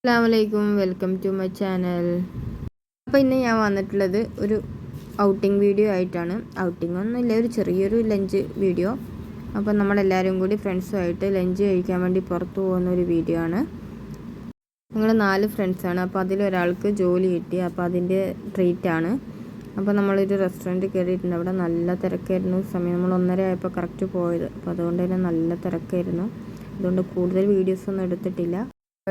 അസ്സലാമലൈക്കും, welcome to my channel. അപ്പോൾ ഇന്ന് ഞാൻ വന്നിട്ടുള്ളത് ഒരു ഔട്ടിംഗ് വീഡിയോ ആയിട്ടാണ്. ഔട്ടിംഗ് ഒന്നുമില്ല, ഒരു ചെറിയൊരു ലഞ്ച് വീഡിയോ. അപ്പോൾ നമ്മളെല്ലാവരും കൂടി ഫ്രണ്ട്സുമായിട്ട് ലഞ്ച് കഴിക്കാൻ വേണ്ടി പുറത്തു പോകുന്ന ഒരു വീഡിയോ ആണ്. ഞങ്ങൾ 4 ഫ്രണ്ട്സാണ്. അപ്പോൾ അതിലൊരാൾക്ക് ജോലി കിട്ടി, അപ്പോൾ അതിൻ്റെ ട്രീറ്റാണ്. അപ്പോൾ നമ്മളൊരു റെസ്റ്റോറൻറ്റ് കയറിയിട്ടുണ്ട്. അവിടെ നല്ല തിരക്കായിരുന്നു. സമയം നമ്മൾ 1:30 ആയപ്പോൾ കറക്റ്റ് പോയത്. അപ്പോൾ അതുകൊണ്ട് തന്നെ നല്ല തിരക്കായിരുന്നു. അതുകൊണ്ട് കൂടുതൽ വീഡിയോസൊന്നും എടുത്തിട്ടില്ല.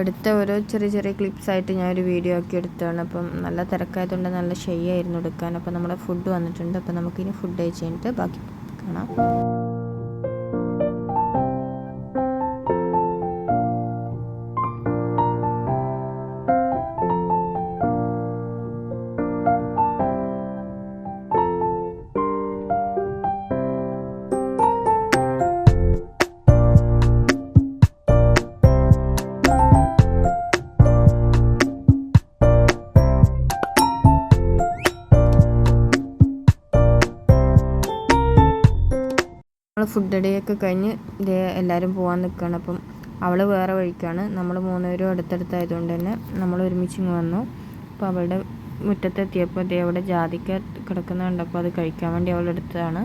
എടുത്ത ഓരോ ചെറിയ ചെറിയ ക്ലിപ്സായിട്ട് ഞാനൊരു വീഡിയോ ആക്കി എടുത്തതാണ്. അപ്പം നല്ല തിരക്കായതുകൊണ്ട് നല്ല ഷൈ ആയിരുന്നു എടുക്കാൻ. അപ്പോൾ നമ്മുടെ ഫുഡ് വന്നിട്ടുണ്ട്. അപ്പോൾ നമുക്കിനി ഫുഡ് കഴിച്ച് കഴിഞ്ഞിട്ട് ബാക്കി കാണാം. നമ്മൾ ഫുഡ് ഡേയൊക്കെ കഴിഞ്ഞ് എല്ലാവരും പോകാൻ നിൽക്കുകയാണ്. അപ്പം അവൾ വേറെ വഴിക്കാണ്. നമ്മൾ 3 പേരും അടുത്തടുത്തായതുകൊണ്ട് തന്നെ നമ്മൾ ഒരുമിച്ച് വന്നു. അപ്പോൾ അവളുടെ മുറ്റത്തെത്തിയപ്പോൾ അവിടെ ജാതിക്ക കിടക്കുന്നുണ്ട്. അപ്പോൾ അത് കഴിക്കാൻ വേണ്ടി അവൾ എടുത്തതാണ്.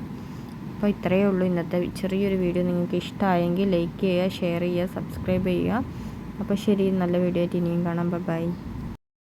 അപ്പോൾ ഇത്രയേ ഉള്ളൂ ഇന്നത്തെ ചെറിയൊരു വീഡിയോ. നിങ്ങൾക്ക് ഇഷ്ടമായെങ്കിൽ ലൈക്ക് ചെയ്യുക, ഷെയർ ചെയ്യുക, സബ്സ്ക്രൈബ് ചെയ്യുക. അപ്പോൾ ശരി, നല്ല വീഡിയോ ആയിട്ട് ഇനിയും കാണാം. ബൈ.